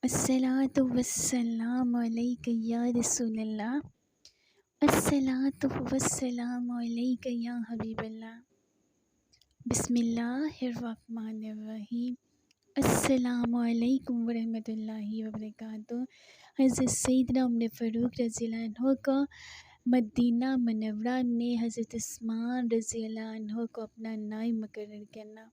الصلاۃ والسلام علیک یا رسول اللہ، الصلاۃ والسلام علیک یا حبیب اللہ۔ بسم اللہ الرحمن الرحیم۔ السلام علیکم ورحمۃ اللہ وبرکاتہ۔ حضرت سیدنا عمر فاروق رضی اللہ عنہ کو مدینہ منورہ میں حضرت عثمان رضی اللہ عنہ کو اپنا نائب مقرر کرنا۔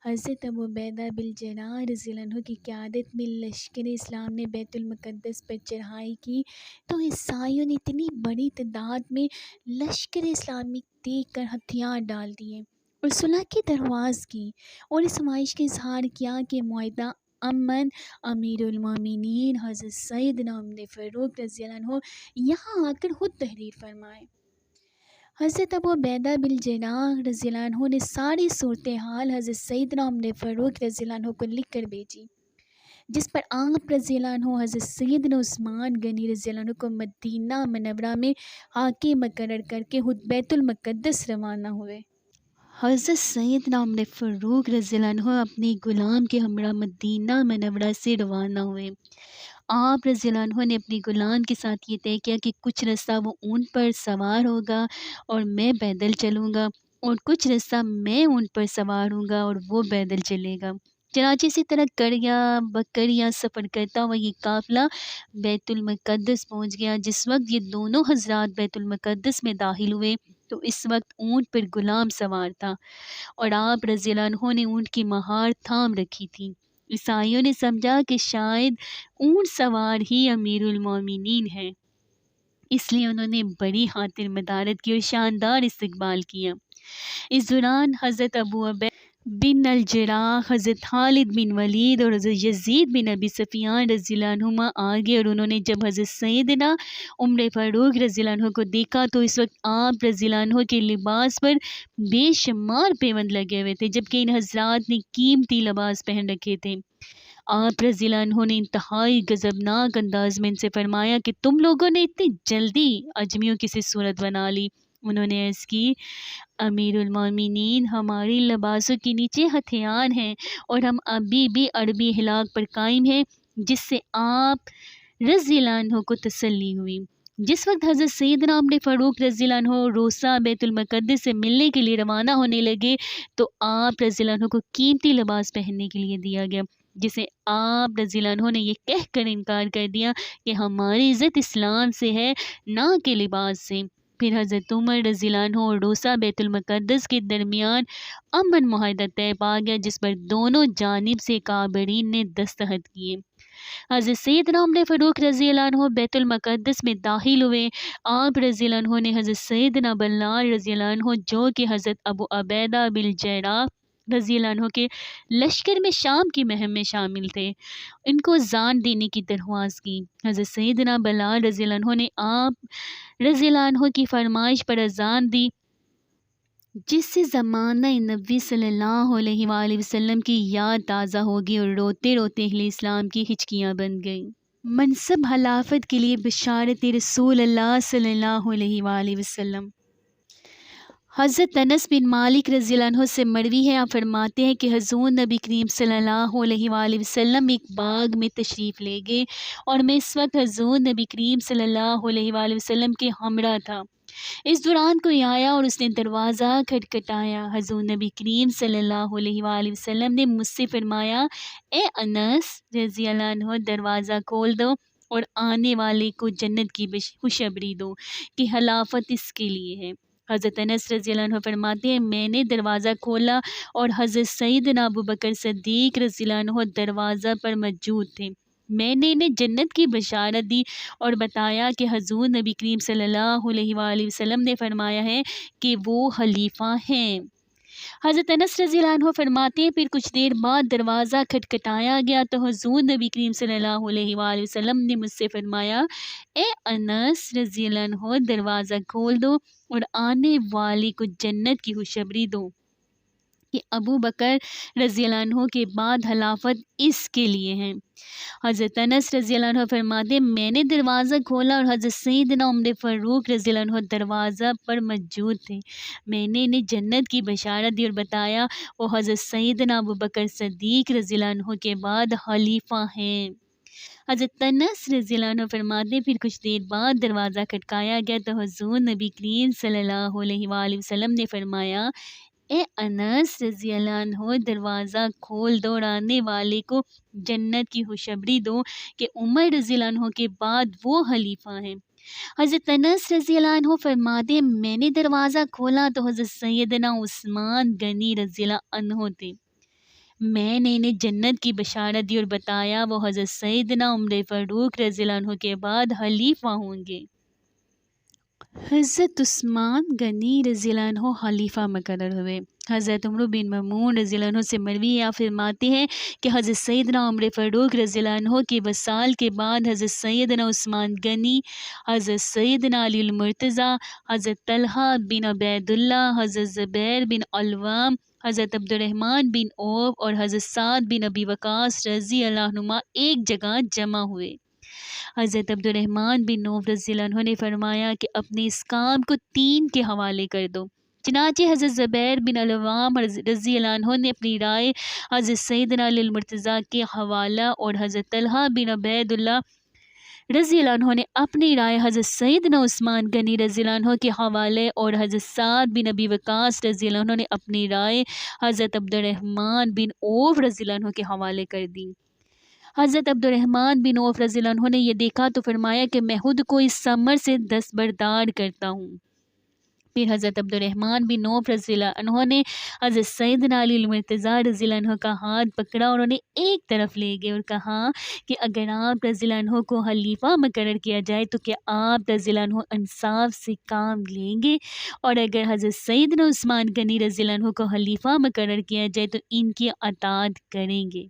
حضرت ابو عبیدہ بالجراح رضی اللہ عنہ کی قیادت میں لشکر اسلام نے بیت المقدس پر چڑھائی کی تو عیسائیوں نے اتنی بڑی تعداد میں لشکر اسلامی دیکھ کر ہتھیار ڈال دیے اور صلح کی درخواست کی اور اس خواہش کا اظہار کیا کہ معاہدہ امن امیر المومنین حضرت سیدنا عمر فاروق رضی اللہ عنہ یہاں آ کر خود تحریر فرمائے۔ حضرت ابو عبیدہ بالجراح رضی اللہ عنہ نے ساری صورتحال حضرت سیدنا عمر فاروق رضی اللہ عنہ کو لکھ کر بھیجی، جس پر آپ رضی اللہ عنہ حضرت سیدنا عثمان غنی رضی اللہ عنہ کو مدینہ منورہ میں حاکم مقرر کر کے خود بیت المقدس روانہ ہوئے۔ حضرت سیدنا عمر فاروق رضی اللہ عنہ اپنے غلام کے ہمراہ مدینہ منورہ سے روانہ ہوئے۔ آپ رضی اللہ عنہ نے اپنے غلام کے ساتھ یہ طے کیا کہ کچھ رستہ وہ اونٹ پر سوار ہوگا اور میں پیدل چلوں گا، اور کچھ رستہ میں اونٹ پر سوار ہوں گا اور وہ پیدل چلے گا۔ چنانچہ اسی طرح کریا بکریا سفر کرتا ہوا یہ قافلہ بیت المقدس پہنچ گیا۔ جس وقت یہ دونوں حضرات بیت المقدس میں داخل ہوئے تو اس وقت اونٹ پر غلام سوار تھا اور آپ رضی اللہ عنہ نے اونٹ کی مہار تھام رکھی تھی۔ عیسائیوں نے سمجھا کہ شاید اونٹ سوار ہی امیر المومنین ہے، اس لیے انہوں نے بڑی خاطر مدارت کی اور شاندار استقبال کیا۔ اس دوران حضرت ابو عبیدہ بن الجراح، حضرت خالد بن ولید اور حضرت یزید بن ابی سفیان رضی اللہ عنہما آگے، اور انہوں نے جب حضرت سیدنا عمر فاروق رضی اللہ عنہ کو دیکھا تو اس وقت آپ رضی اللہ عنہ کے لباس پر بے شمار پیوند لگے ہوئے تھے، جبکہ ان حضرات نے قیمتی لباس پہن رکھے تھے۔ آپ رضی اللہ عنہ نے انتہائی غضبناک انداز میں ان سے فرمایا کہ تم لوگوں نے اتنی جلدی اجمیوں کی سی صورت بنا لی۔ انہوں نے عرض کی، امیر المومنین، ہماری لباسوں کے نیچے ہتھیار ہیں اور ہم ابھی بھی عربی ہلاک پر قائم ہیں، جس سے آپ رضی اللہ عنہ کو تسلی ہوئی۔ جس وقت حضرت سیدنا عمر فاروق رضی اللہ عنہ روسا بیت المقدس سے ملنے کے لیے روانہ ہونے لگے تو آپ رضی اللہ عنہ کو قیمتی لباس پہننے کے لیے دیا گیا، جسے آپ رضی اللہ عنہ نے یہ کہہ کر انکار کر دیا کہ ہماری عزت اسلام سے ہے، نہ کہ لباس سے۔ پھر حضرت عمر رضی اللہ عنہ اور روسا بیت المقدس کے درمیان امن معاہدہ طے پا گیا، جس پر دونوں جانب سے کابرین نے دستخط کیے۔ حضرت سیدنا عمر فاروق رضی اللہ عنہ بیت المقدس میں داخل ہوئے۔ آپ رضی اللہ عنہ نے حضرت سیدنا بلال رضی اللہ عنہ، جو کہ حضرت ابو عبیدہ بالجراح رضی اللہ عنہ کے لشکر میں شام کی مہم میں شامل تھے، ان کو اذان دینے کی درخواست کی۔ حضرت سیدنا بلال رضی اللہ عنہ نے آپ رضی اللہ عنہ کی فرمائش پر اذان دی، جس سے زمانہ نبی صلی اللہ علیہ وآلہ وسلم کی یاد تازہ ہوگی اور روتے روتے اہل اسلام کی ہچکیاں بن گئیں۔ منصب خلافت کے لیے بشارت رسول اللہ صلی اللہ علیہ وآلہ وسلم۔ حضرت انس بن مالک رضی اللہ عنہ سے مروی ہے، آپ فرماتے ہیں کہ حضور نبی کریم صلی اللہ علیہ وآلہ وسلم ایک باغ میں تشریف لے گئے اور میں اس وقت حضور نبی کریم صلی اللہ علیہ وآلہ وسلم کے ہمراہ تھا۔ اس دوران کوئی آیا اور اس نے دروازہ کھٹکھٹایا۔ حضور نبی کریم صلی اللہ علیہ وآلہ وسلم نے مجھ سے فرمایا، اے انس رضی اللہ عنہ، دروازہ کھول دو اور آنے والے کو جنت کی خوشخبری دو کہ خلافت اس کے لیے ہے۔ حضرت انس رضی اللہ عنہ فرماتے ہیں، میں نے دروازہ کھولا اور حضرت سیدنا ابو بکر صدیق رضی اللہ عنہ دروازہ پر موجود تھے۔ میں نے انہیں جنت کی بشارت دی اور بتایا کہ حضور نبی کریم صلی اللہ علیہ وآلہ وسلم نے فرمایا ہے کہ وہ خلیفہ ہیں۔ حضرت انس رضی اللہ عنہ فرماتے ہیں، پھر کچھ دیر بعد دروازہ کھٹکھٹایا گیا تو حضور نبی کریم صلی اللہ علیہ وآلہ وسلم نے مجھ سے فرمایا، اے انس رضی اللہ عنہ، دروازہ کھول دو اور آنے والے کو جنت کی خوشخبری دو کہ ابو بکر رضی اللہ عنہ کے بعد خلافت اس کے لیے ہے۔ حضرت انس رضی اللہ عنہ فرماتے ہیں، میں نے دروازہ کھولا اور حضرت سیدنا عمر فاروق رضی اللہ عنہ دروازہ پر موجود تھے۔ میں نے انہیں جنت کی بشارت دی اور بتایا وہ حضرت سیدنا ابو بکر صدیق رضی اللہ عنہ کے بعد خلیفہ ہیں۔ حضرت انس رضی اللہ عنہ فرماتے پھر کچھ دیر بعد دروازہ کھٹکایا گیا تو حضور نبی کریم صلی اللہ علیہ وآلہ وسلم نے فرمایا اے انس رضی اللہ عنہ دروازہ کھول دو اور آنے والے کو جنت کی خوشخبری دو کہ عمر رضی اللہ عنہ کے بعد وہ خلیفہ ہیں۔ حضرت انس رضی اللہ عنہ فرماتے میں نے دروازہ کھولا تو حضرت سیدنا عثمان غنی رضی اللہ عنہ تھے۔ میں نے انہیں جنت کی بشارت دی اور بتایا وہ حضرت سیدنا عمر فاروق رضی اللہ عنہ کے بعد خلیفہ ہوں گے۔ حضرت عثمان غنی رضی اللہ عنہ خلیفہ مقرر ہوئے۔ حضرت عمر بن مامون رضی اللہ عنہ سے مروی یا فرماتے ہیں کہ حضرت سیدنا عمر فاروق رضی اللہ عنہ کے وصال کے بعد حضرت سیدنا عثمان غنی، حضرت سیدنا علی المرتضیٰ، حضرت طلحہ بن عبید اللہ، حضرت زبیر بن العوام، حضرت عبد الرحمن بن عوف اور حضرت سعد بن ابی وقاص رضی اللہ عنہما ایک جگہ جمع ہوئے۔ حضرت عبد الرحمن بن عوف رضی اللہ عنہ نے فرمایا کہ اپنے اس کام کو 3 کے حوالے کر دو۔ چنانچہ حضرت زبیر بن العوام رضی اللہ عنہ نے اپنی رائے حضرت سیدنا علی المرتضیٰ کے حوالہ اور حضرت طلحہ بن عبید اللہ رضی اللہ عنہ نے اپنی رائے حضرت سیدنا عثمان غنی رضی اللہ عنہ کے حوالے اور حضرت سعد بن ابی وقاص رضی اللہ عنہ نے اپنی رائے حضرت عبد الرحمن بن عوف رضی اللہ عنہ کے حوالے کر دی۔ حضرت عبد الرحمن بن عوف رضی اللہ عنہ نے یہ دیکھا تو فرمایا کہ میں خود کو اس ثمر سے دستبردار کرتا ہوں۔ پھر حضرت عبد الرحمن بن عوف رضی اللہ عنہ نے حضرت سیدنا علی المرتضیٰ رضی اللہ عنہ کا ہاتھ پکڑا اور انہیں ایک طرف لے گئے اور کہا کہ اگر آپ رضی اللہ عنہ کو خلیفہ مقرر کیا جائے تو کیا آپ رضی اللہ عنہ انصاف سے کام لیں گے، اور اگر حضرت سیدنا عثمان غنی رضی اللہ عنہ کو خلیفہ مقرر کیا جائے تو ان کی اطاعت کریں گے۔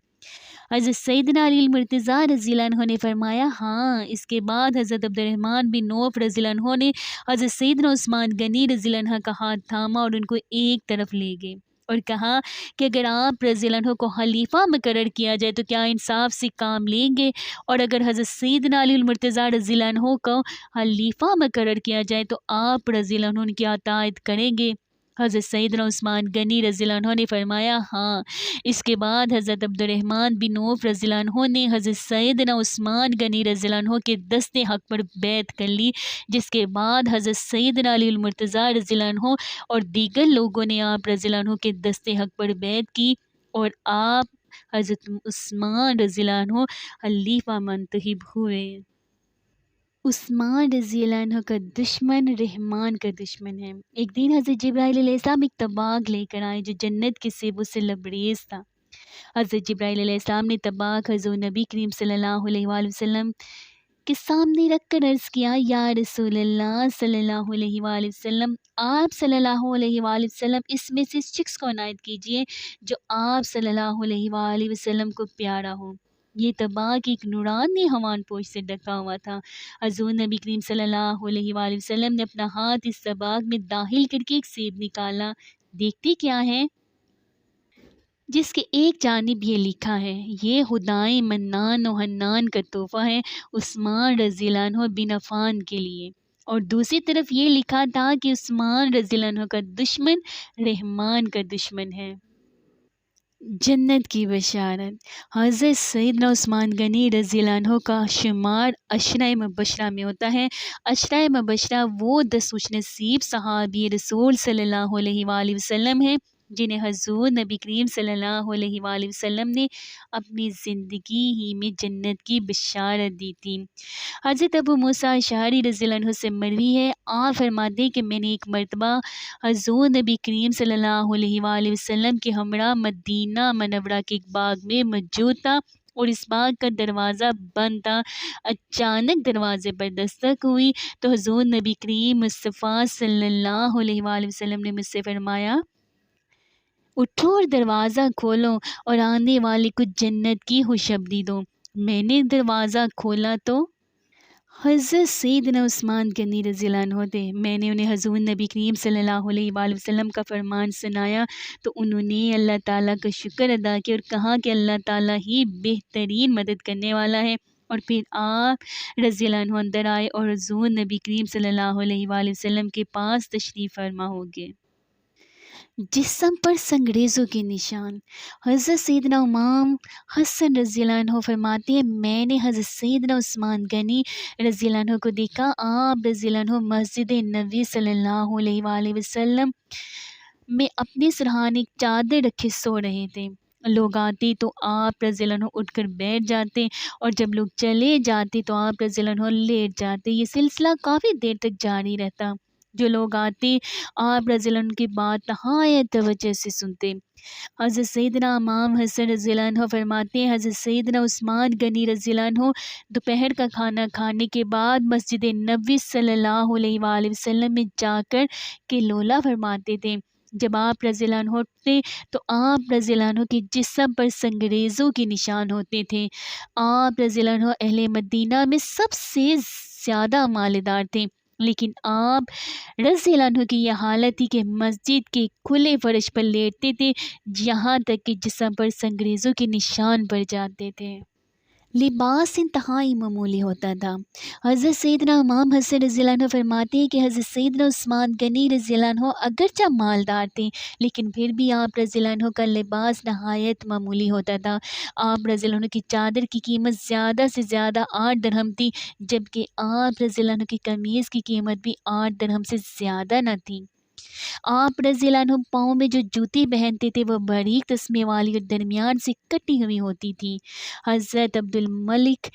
حضرت سیدنا علی المرتضیٰ رضی اللہ عنہ نے فرمایا ہاں۔ اس کے بعد حضرت عبد الرحمن بن عوف رضی اللہ عنہ نے حضرت سیدنا عثمان غنی رضی اللہ عنہ کا ہاتھ تھاما اور ان کو ایک طرف لے گئے اور کہا کہ اگر آپ رضی اللہ عنہ کو خلیفہ مقرر کیا جائے تو کیا انصاف سے کام لیں گے، اور اگر حضرت سیدنا علی المرتضیٰ رضی اللہ عنہ کو خلیفہ مقرر کیا جائے تو آپ رضی اللہ عنہ کی اطاعت کریں گے۔ حضرت سیدنا عثمان غنی رضی اللہ عنہ نے فرمایا ہاں۔ اس کے بعد حضرت عبد الرحمن بن عوف رضی اللہ عنہ نے حضرت سیدنا عثمان غنی رضی اللہ عنہ کے دست حق پر بیعت کر لی، جس کے بعد حضرت سیدنا علی المرتضیٰ رضی اللہ عنہ اور دیگر لوگوں نے آپ رضی اللہ عنہ کے دست حق پر بیعت کی اور آپ حضرت عثمان رضی اللہ عنہ خلیفہ منتخب ہوئے۔ عثمان رضی اللہ عنہ کا دشمن رحمان کا دشمن ہے۔ ایک دن حضرت جبرائیل علیہ السلام ایک طباق لے کر آئے جو جنت کے سیبوں سے لبریز تھا۔ حضرت جبرائیل علیہ السلام نے طباق حضور نبی کریم صلی اللہ علیہ وآلہ وسلم کے سامنے رکھ کر عرض کیا یا رسول اللہ صلی اللہ علیہ وآلہ وسلم، آپ صلی اللہ علیہ وآلہ وسلم اس میں سے اس شخص کو عنایت کیجئے جو آپ صلی اللہ علیہ وآلہ وسلم کو پیارا ہو۔ یہ طباق ایک نورانی ہوان پوش سے ڈھکا ہوا تھا۔ حضور نبی کریم صلی اللہ علیہ وآلہ وسلم نے اپنا ہاتھ اس طباق میں داخل کر کے ایک سیب نکالا۔ دیکھتے کیا ہے؟ جس کے ایک جانب یہ لکھا ہے یہ خدائے منان و حنان کا تحفہ ہے عثمان رضی اللہ عنہ بن عفان کے لیے، اور دوسری طرف یہ لکھا تھا کہ عثمان رضی اللہ عنہ کا دشمن رحمان کا دشمن ہے۔ جنت کی بشارت۔ حضرت سیدنا عثمان غنی رضی اللہ عنہ کا شمار عشرہ مبشرہ میں ہوتا ہے۔ عشرہ مبشرہ وہ 10 خوش نصیب صحابی رسول صلی اللہ علیہ وآلہ وسلم ہیں جنہیں حضور نبی کریم صلی اللہ علیہ وآلہ وسلم نے اپنی زندگی ہی میں جنت کی بشارت دی تھی۔ حضرت ابو موسیٰ اشعری رضی اللہ عنہ سے مروی ہے، آپ فرماتے ہیں کہ میں نے ایک مرتبہ حضور نبی کریم صلی اللہ علیہ وآلہ وسلم کے ہمراہ مدینہ منورہ کے ایک باغ میں موجود تھا اور اس باغ کا دروازہ بند تھا۔ اچانک دروازے پر دستک ہوئی تو حضور نبی کریم مصطفیٰ صلی اللہ علیہ وآلہ وسلم نے مجھ سے فرمایا اٹھو اور دروازہ کھولو اور آنے والے کو جنت کی خوشخبری دو۔ میں نے دروازہ کھولا تو حضرت سیدنا عثمان غنی رضی اللہ عنہ تھے۔ میں نے انہیں حضور نبی کریم صلی اللہ علیہ وآلہ وسلم کا فرمان سنایا تو انہوں نے اللہ تعالیٰ کا شکر ادا کیا اور کہا کہ اللہ تعالیٰ ہی بہترین مدد کرنے والا ہے، اور پھر آپ رضی اللہ عنہ اندر آئے اور حضور نبی کریم صلی اللہ علیہ وآلہ وسلم کے پاس تشریف فرما ہو گئے۔ جسم پر سنگریزوں کے نشان۔ حضرت سیدنا امام حسن رضی اللہ عنہ فرماتے ہیں میں نے حضرت سیدنا عثمان غنی رضی اللہ عنہ کو دیکھا، آپ رضی اللہ عنہ مسجد نبی صلی اللہ علیہ وآلہ وسلم میں اپنے سرہانے چادر رکھے سو رہے تھے۔ لوگ آتے تو آپ رضی اللہ عنہ اٹھ کر بیٹھ جاتے، اور جب لوگ چلے جاتے تو آپ رضی اللہ عنہ لیٹ جاتے۔ یہ سلسلہ کافی دیر تک جاری رہتا۔ جو لوگ آتے آپ رضی اللہ عنہ کی بات نہایت توجہ سے سنتے۔ حضرت سیدنا امام حسن رضی اللہ عنہ فرماتے ہیں حضرت سیدنا عثمان غنی رضی اللہ عنہ دوپہر کا کھانا کھانے کے بعد مسجد نبوی صلی اللہ علیہ وآلہ وسلم میں جا کر قیلولہ فرماتے تھے۔ جب آپ رضی اللہ عنہ اٹھتے تو آپ رضی اللہ عنہ کے جسم پر سنگریزوں کے نشان ہوتے تھے۔ آپ رضی اللہ عنہ اہل مدینہ میں سب سے زیادہ مالدار تھے، لیکن آپ رضی اللہ عنہ کی یہ حالت تھی کہ مسجد کے کھلے فرش پر لیٹتے تھے، یہاں تک کہ جسم پر سنگریزوں کے نشان پڑ جاتے تھے۔ لباس انتہائی معمولی ہوتا تھا۔ حضرت سیدنا امام حسن رضی اللہ عنہ فرماتے ہیں کہ حضرت سیدنا عثمان غنی رضی اللہ عنہ اگرچہ مالدار تھے، لیکن پھر بھی آپ رضی اللہ عنہ کا لباس نہایت معمولی ہوتا تھا۔ آپ رضی اللہ عنہ کی چادر کی قیمت زیادہ سے زیادہ 8 درہم تھی، جبکہ آپ رضی اللہ عنہ کی قمیض کی قیمت بھی 8 درہم سے زیادہ نہ تھی۔ آپ رضی اللہ عنہ پاؤں میں جو جوتی پہنتے تھے وہ باریک تسمے والی اور درمیان سے کٹی ہوئی ہوتی تھی۔ حضرت عبد الملک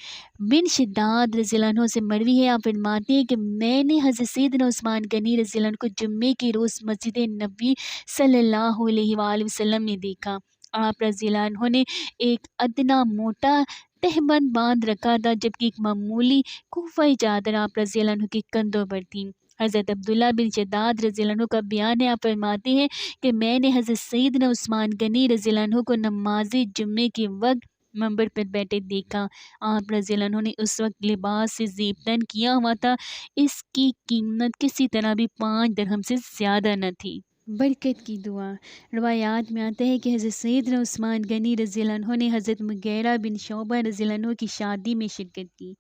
بن شداد رضی اللہ عنہ سے مروی ہے، آپ فرماتے ہیں کہ میں نے حضرت سیدنا عثمان غنی رضی اللہ عنہ کو جمعے کے روز مسجد نبوی صلی اللہ علیہ وآلہ وسلم میں دیکھا۔ آپ رضی اللہ عنہ نے ایک ادنا موٹا تہبند باندھ رکھا تھا، جبکہ ایک معمولی کوفئی چادر آپ رضی اللہ عنہ کے کندھوں پر تھی۔ حضرت عبداللہ بن شداد رضی اللہ عنہ کا بیان ہے، آپ فرماتے ہیں کہ میں نے حضرت سیدنا عثمان غنی رضی اللہ عنہ کو نماز جمعے کے وقت منبر پر بیٹھے دیکھا۔ آپ رضی اللہ عنہ نے اس وقت لباس سے زیبتن کیا ہوا تھا، اس کی قیمت کسی طرح بھی 5 درہم سے زیادہ نہ تھی۔ برکت کی دعا۔ روایات میں آتا ہے کہ حضرت سیدنا عثمان غنی رضی اللہ عنہ نے حضرت مغیرہ بن شعبہ رضی اللہ عنہ کی شادی میں شرکت کی۔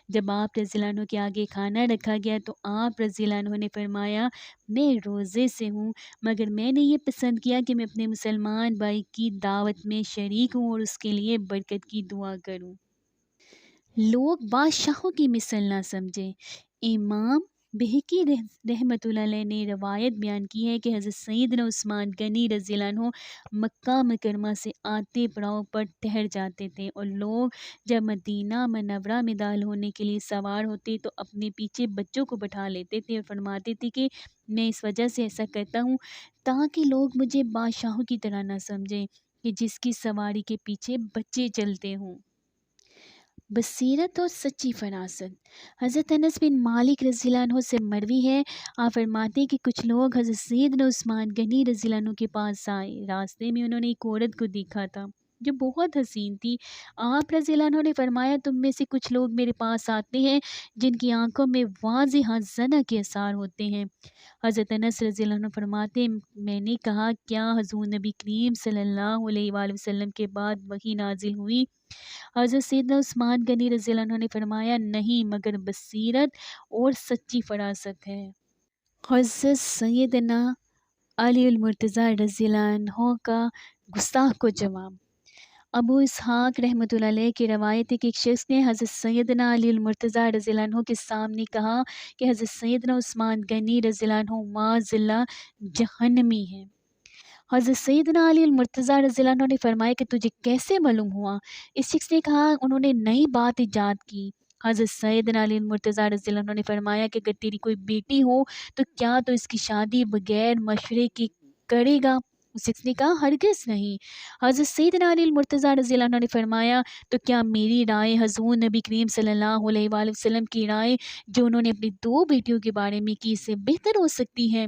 جب آپ رضی اللہ عنہ کے آگے کھانا رکھا گیا تو آپ رضی اللہ عنہ نے فرمایا میں روزے سے ہوں، مگر میں نے یہ پسند کیا کہ میں اپنے مسلمان بھائی کی دعوت میں شریک ہوں اور اس کے لیے برکت کی دعا کروں۔ لوگ بادشاہوں کی مثل نہ سمجھیں۔ امام بہقی رحمۃ اللہ علیہ نے روایت بیان کی ہے کہ حضرت سیدنا عثمان غنی رضی اللہ عنہ مکہ مکرمہ سے آتے پڑاؤ پر ٹھہر جاتے تھے، اور لوگ جب مدینہ منورہ میں داخل ہونے کے لیے سوار ہوتے تو اپنے پیچھے بچوں کو بٹھا لیتے تھے اور فرماتے تھے کہ میں اس وجہ سے ایسا کرتا ہوں تاکہ لوگ مجھے بادشاہوں کی طرح نہ سمجھیں کہ جس کی سواری کے پیچھے بچے چلتے ہوں۔ بصیرت اور سچی فراست۔ حضرت انس بن مالک رضی اللہ عنہ سے مروی ہے، آپ فرماتے ہیں کہ کچھ لوگ حضرت سیدنا عثمان غنی رضی اللہ عنہ کے پاس آئے۔ راستے میں انہوں نے ایک عورت کو دیکھا تھا جو بہت حسین تھی۔ آپ رضی اللہ عنہ نے فرمایا تم میں سے کچھ لوگ میرے پاس آتے ہیں جن کی آنکھوں میں واضح زنا کے اثار ہوتے ہیں۔ حضرت انس رضی اللہ عنہ فرماتے ہیں میں نے کہا کیا حضور نبی کریم صلی اللہ علیہ وآلہ وسلم کے بعد وحی نازل ہوئی؟ حضرت سیدنا عثمان غنی رضی اللہ عنہ نے فرمایا نہیں، مگر بصیرت اور سچی فراست ہے۔ حضرت سیدنا علی المرتضیٰ رضی اللہ عنہ کا گستاخ کو جواب۔ ابو اسحاق رحمۃ اللہ علیہ کی روایت ہے کہ ایک شخص نے حضرت سیدنا علی المرتضیٰ رضی اللہ عنہ کے سامنے کہا کہ حضرت سیدنا عثمان غنی رضی اللہ عنہ معاذ اللہ جہنمی ہے۔ حضرت سیدنا علی المرتضیٰ رضی اللہ عنہ نے فرمایا کہ تجھے کیسے معلوم ہوا؟ اس شخص نے کہا انہوں نے نئی بات ایجاد کی۔ حضرت سیدنا علی المرتضیٰ رضی اللہ عنہ نے فرمایا کہ اگر تیری کوئی بیٹی ہو تو کیا تو اس کی شادی بغیر مشورے کے کرے گا؟ اس شخص نے کہا ہرگز نہیں۔ حضرت سیدنا علی المرتضیٰ رضی اللہ عنہ نے فرمایا تو کیا میری رائے حضور نبی کریم صلی اللہ علیہ وآلہ وسلم کی رائے جو انہوں نے اپنی 2 بیٹیوں کے بارے میں کی اس سے بہتر ہو سکتی ہے؟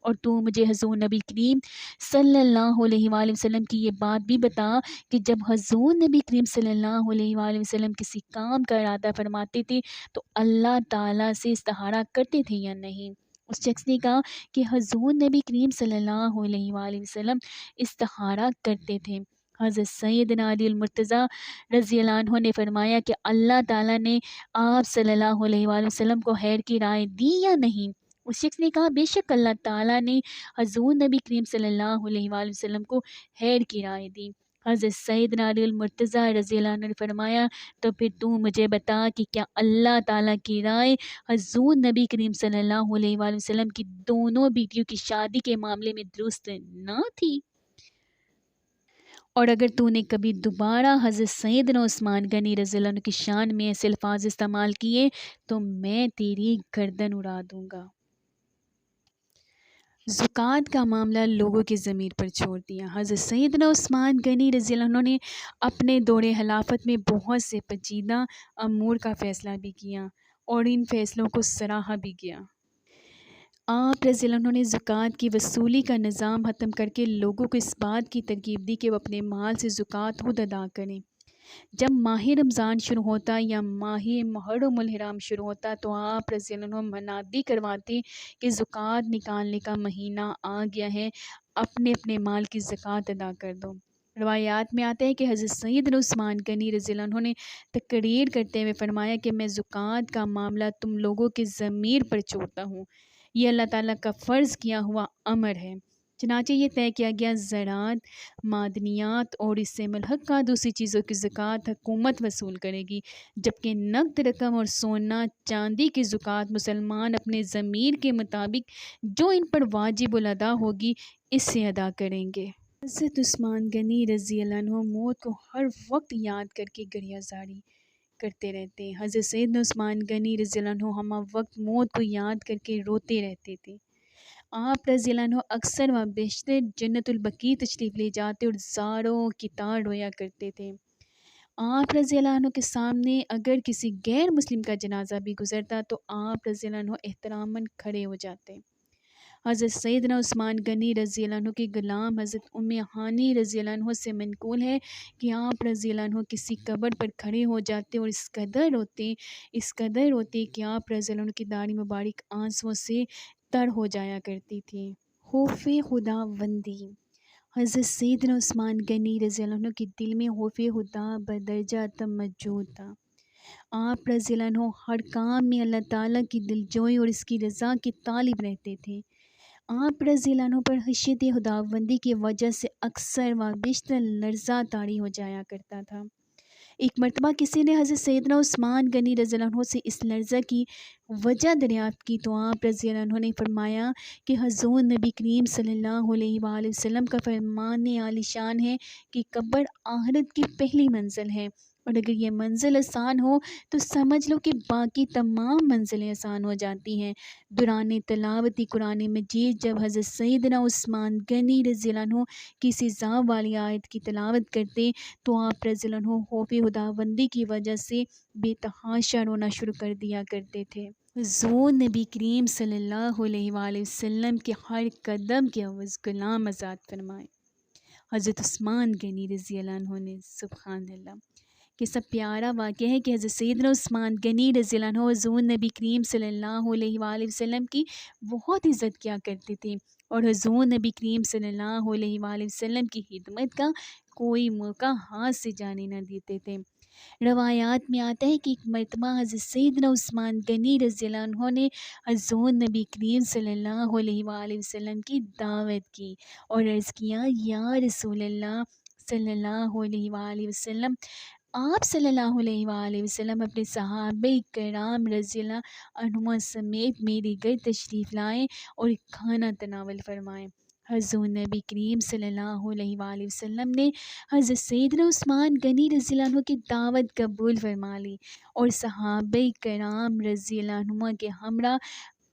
اور تو مجھے حضور نبی کریم صلی اللہ علیہ وآلہ وسلم کی یہ بات بھی بتا کہ جب حضور نبی کریم صلی اللہ علیہ وآلہ وسلم کسی کام کا ارادہ فرماتے تھے تو اللہ تعالیٰ سے استخارہ کرتے تھے یا نہیں؟ اس شخص نے کہا کہ حضور نبی کریم صلی اللہ علیہ وآلہ وسلم استخارہ کرتے تھے۔ حضرت سیدنا علی المرتضیٰ رضی اللہ عنہ نے فرمایا کہ اللہ تعالیٰ نے آپ صلی اللہ علیہ وآلہ وسلم کو خیر کی رائے دی یا نہیں؟ اس شخص نے کہا بے شک اللہ تعالیٰ نے حضور نبی کریم صلی اللہ علیہ وآلہ وسلم کو خیر کی رائے دی۔ حضرت سیدنا علی المرتضیٰ رضی اللہ عنہ نے فرمایا تو پھر تو مجھے بتا کہ کیا اللہ تعالیٰ کی رائے حضور نبی کریم صلی اللہ علیہ وآلہ وسلم کی دونوں بیٹیوں کی شادی کے معاملے میں درست نہ تھی؟ اور اگر تو نے کبھی دوبارہ حضرت سیدنا عثمان غنی رضی اللہ عنہ کی شان میں ایسے الفاظ استعمال کیے تو میں تیری گردن اڑا دوں گا۔ زکوٰۃ کا معاملہ لوگوں کی ضمیر پر چھوڑ دیا۔ حضرت سیدنا عثمان غنی رضی اللہ عنہ نے اپنے دور خلافت میں بہت سے پیچیدہ امور کا فیصلہ بھی کیا اور ان فیصلوں کو سراہا بھی کیا۔ آپ رضی اللہ عنہ نے زکوٰۃ کی وصولی کا نظام ختم کر کے لوگوں کو اس بات کی ترغیب دی کہ وہ اپنے مال سے زکوٰۃ خود ادا کریں۔ جب ماہ رمضان شروع ہوتا یا ماہ محرم الحرام شروع ہوتا تو آپ رضی اللہ عنہ منادی کرواتے کہ زکوٰۃ نکالنے کا مہینہ آ گیا ہے، اپنے اپنے مال کی زکوٰۃ ادا کر دو۔ روایات میں آتا ہے کہ حضرت سیدنا عثمان غنی رضی اللہ عنہ نے تقریر کرتے ہوئے فرمایا کہ میں زکوٰۃ کا معاملہ تم لوگوں کی ضمیر پر چھوڑتا ہوں، یہ اللہ تعالیٰ کا فرض کیا ہوا امر ہے۔ چنانچہ یہ طے کیا گیا زراعت، معدنیات اور اس سے ملحقہ دوسری چیزوں کی زکوٰۃ حکومت وصول کرے گی، جبکہ نقد رقم اور سونا چاندی کی زکوٰۃ مسلمان اپنے ضمیر کے مطابق جو ان پر واجب الادا ہوگی اس سے ادا کریں گے۔ حضرت عثمان غنی رضی اللہ عنہ موت کو ہر وقت یاد کر کے گریہ زاری کرتے رہتے ہیں۔ حضرت سیدنا عثمان غنی رضی اللہ عنہ ہمہ وقت موت کو یاد کر کے روتے رہتے تھے۔ آپ رضی اللہ عنہ اکثر و بیشتر جنت البقیع تشریف لے جاتے اور زاروں کی طرح رویا کرتے تھے۔ آپ رضی اللہ عنہ کے سامنے اگر کسی غیر مسلم کا جنازہ بھی گزرتا تو آپ رضی اللہ عنہ احتراماً کھڑے ہو جاتے۔ حضرت سیدنا عثمان غنی رضی اللہ عنہ کے غلام حضرت ام ہانی رضی اللہ عنہ سے منقول ہے کہ آپ رضی اللہ عنہ کسی قبر پر کھڑے ہو جاتے اور اس قدر ہوتے کہ آپ رضی اللہ عنہ کی داڑھی مبارک آنسوؤں سے تر ہو جایا کرتی تھی۔ خوف خدا بندی۔ حضرت سیدنا عثمان غنی رضی اللہ عنہ کے دل میں خوف خدا بدرجہ موجود تھا۔ آپ رضی اللہ عنہ ہر کام میں اللہ تعالیٰ کی دلجوئی اور اس کی رضا کی طالب رہتے تھے۔ آپ رضی اللہ عنہ پر خشیت خداوندی کی وجہ سے اکثر و بیشتر لرزہ طاری ہو جایا کرتا تھا۔ ایک مرتبہ کسی نے حضرت سیدنا عثمان غنی رضی اللہ عنہ سے اس لرزہ کی وجہ دریافت کی تو آپ رضی اللہ عنہ نے فرمایا کہ حضور نبی کریم صلی اللہ علیہ وآلہ وسلم کا فرمان عالی شان ہے کہ قبر آخرت کی پہلی منزل ہے، اور اگر یہ منزل آسان ہو تو سمجھ لو کہ باقی تمام منزلیں آسان ہو جاتی ہیں۔ دوران تلاوت قرآن مجید جب حضرت سیدنا عثمان غنی رضی اللہ عنہ کسی ذاب والی آیت کی تلاوت کرتے تو آپ رضی اللہ عنہ خوف خداوندی کی وجہ سے بے تحاشا رونا شروع کر دیا کرتے تھے۔ حضور نبی کریم صلی اللہ علیہ وآلہ وسلم کے ہر قدم کے عوض غلام آزاد فرمائے۔ حضرت عثمان غنی رضی اللہ عنہ نے سبحان اللہ کہ سب پیارا واقعہ ہے کہ حضرت سیدنا عثمان غنی رضی اللہ عنہ حضور نبی کریم صلی اللہ علیہ وآلہ وسلم کی بہت عزت کیا کرتے تھے اور حضور نبی کریم صلی اللہ علیہ وآلہ وسلم کی خدمت کا کوئی موقع ہاتھ سے جانے نہ دیتے تھے۔ روایات میں آتا ہے کہ ایک مرتبہ حضرت سیدنا عثمان غنی رضی اللہ عنہ نے حضور نبی کریم صلی اللہ علیہ وآلہ وسلم کی دعوت کی اور عرض کیا یا رسول اللہ صلی اللہ علیہ وآلہ وسلم، آپ صلی اللہ علیہ وآلہ وسلم اپنے صحابہ کرام رضی اللہ عنہم سمیت میرے گھر تشریف لائیں اور کھانا تناول فرمائیں۔ حضور نبی کریم صلی اللہ علیہ وآلہ وسلم نے حضرت سیدنا عثمان غنی رضی اللہ عنہ کی دعوت قبول فرما لی اور صحابہ کرام رضی اللہ عنہ کے ہمراہ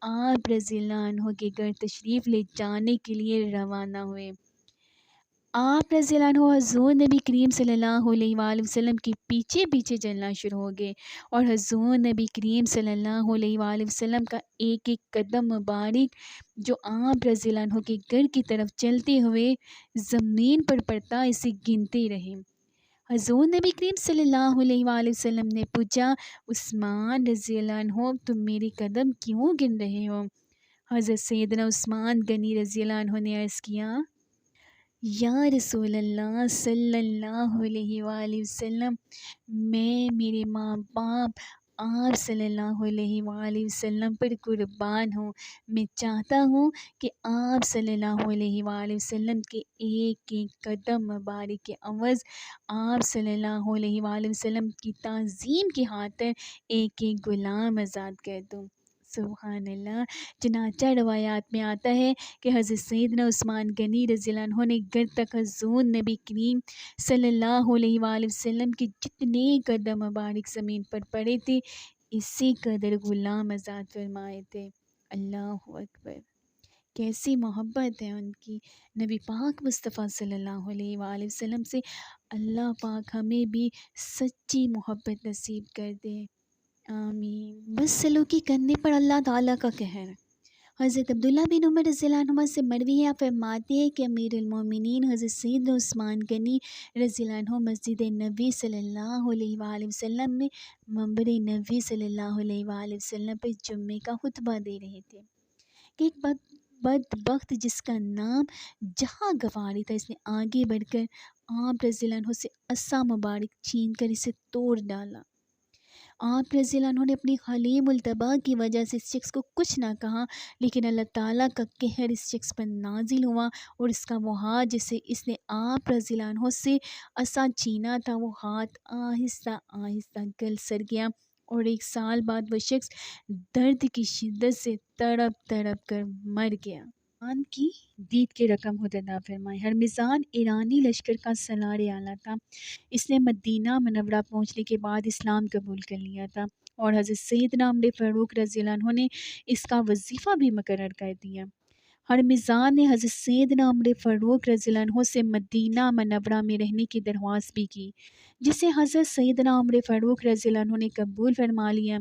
آپ رضی اللہ عنہ کے گھر تشریف لے جانے کے لیے روانہ ہوئے۔ آپ رضی اللہ عنہ حضور نبی کریم صلی اللہ علیہ وآلہ وسلم کے پیچھے پیچھے چلنا شروع ہو گئے اور حضور نبی کریم صلی اللہ علیہ وآلہ وسلم کا ایک ایک قدم مبارک جو آپ رضی اللہ عنہ کے گھر کی طرف چلتے ہوئے زمین پر پڑتا اسے گنتے رہے۔ حضور نبی کریم صلی اللہ علیہ وآلہ وسلم نے پوچھا عثمان رضی اللہ عنہ تم میرے قدم کیوں گن رہے ہو؟ حضرت سیدنا عثمان غنی رضی اللہ عنہ نے عرض کیا یا رسول اللہ صلی اللہ علیہ وآلہ وسلم، میں، میرے ماں باپ، آپ صلی اللہ علیہ وآلہ وسلم پر قربان ہوں۔ میں چاہتا ہوں کہ آپ صلی اللہ علیہ وآلہ وسلم کے ایک ایک قدم مبارک کے عوض آپ صلی اللہ علیہ وآلہ وسلم کی تعظیم کی خاطر ایک ایک غلام آزاد کر دوں۔ سبحان اللہ۔ چنانچہ روایات میں آتا ہے کہ حضرت سیدنا عثمان غنی رضی اللہ عنہ نے گر تک حضور نبی کریم صلی اللہ علیہ وآلہ وسلم کے جتنے قدم مبارک زمین پر پڑے تھے اسی قدر غلام آزاد فرمائے تھے۔ اللہ اکبر، کیسی محبت ہے ان کی نبی پاک مصطفیٰ صلی اللہ علیہ وآلہ وسلم سے۔ اللہ پاک ہمیں بھی سچی محبت نصیب کر دے، آمین۔ بس سلوکی کرنے پر اللہ تعالیٰ کا قہر۔ حضرت عبداللہ بن عمر رضی اللہ عنہ سے مروی ہے، فرماتے ہیں کہ امیر المومنین حضرت سیدنا عثمان غنی رضی اللہ عنہ مسجد نبی صلی اللہ علیہ وآلہ وسلم میں منبر نبی صلی اللہ علیہ وآلہ وسلم پر جمعے کا خطبہ دے رہے تھے کہ ایک بدبخت جس کا نام جہاں غفاری تھا، اس نے آگے بڑھ کر آپ رضی اللہ عنہ سے عصا مبارک چھین کر اسے توڑ ڈالا۔ آپ رضی اللہ عنہ نے اپنی حلیم الطبع کی وجہ سے اس شخص کو کچھ نہ کہا، لیکن اللہ تعالیٰ کا قہر اس شخص پر نازل ہوا اور اس کا وہ ہاتھ جسے اس نے آپ رضی اللہ عنہ سے عصا چھینا تھا، وہ ہاتھ آہستہ آہستہ گل سڑ گیا اور 1 سال بعد وہ شخص درد کی شدت سے تڑپ تڑپ کر مر گیا۔ ان کی دید کی رقم عطا فرمائے۔ ہرمزان ایرانی لشکر کا سالار اعلیٰ تھا۔ اس نے مدینہ منورہ پہنچنے کے بعد اسلام قبول کر لیا تھا اور حضرت سیدنا عمر فاروق رضی اللہ عنہ نے اس کا وظیفہ بھی مقرر کر دیا۔ ہرمزان نے حضرت سیدنا عمر فاروق رضی اللہ عنہ سے مدینہ منورہ میں رہنے کی درخواست بھی کی، جسے حضرت سیدنا عمر فاروق رضی اللہ عنہ نے قبول فرما لیا۔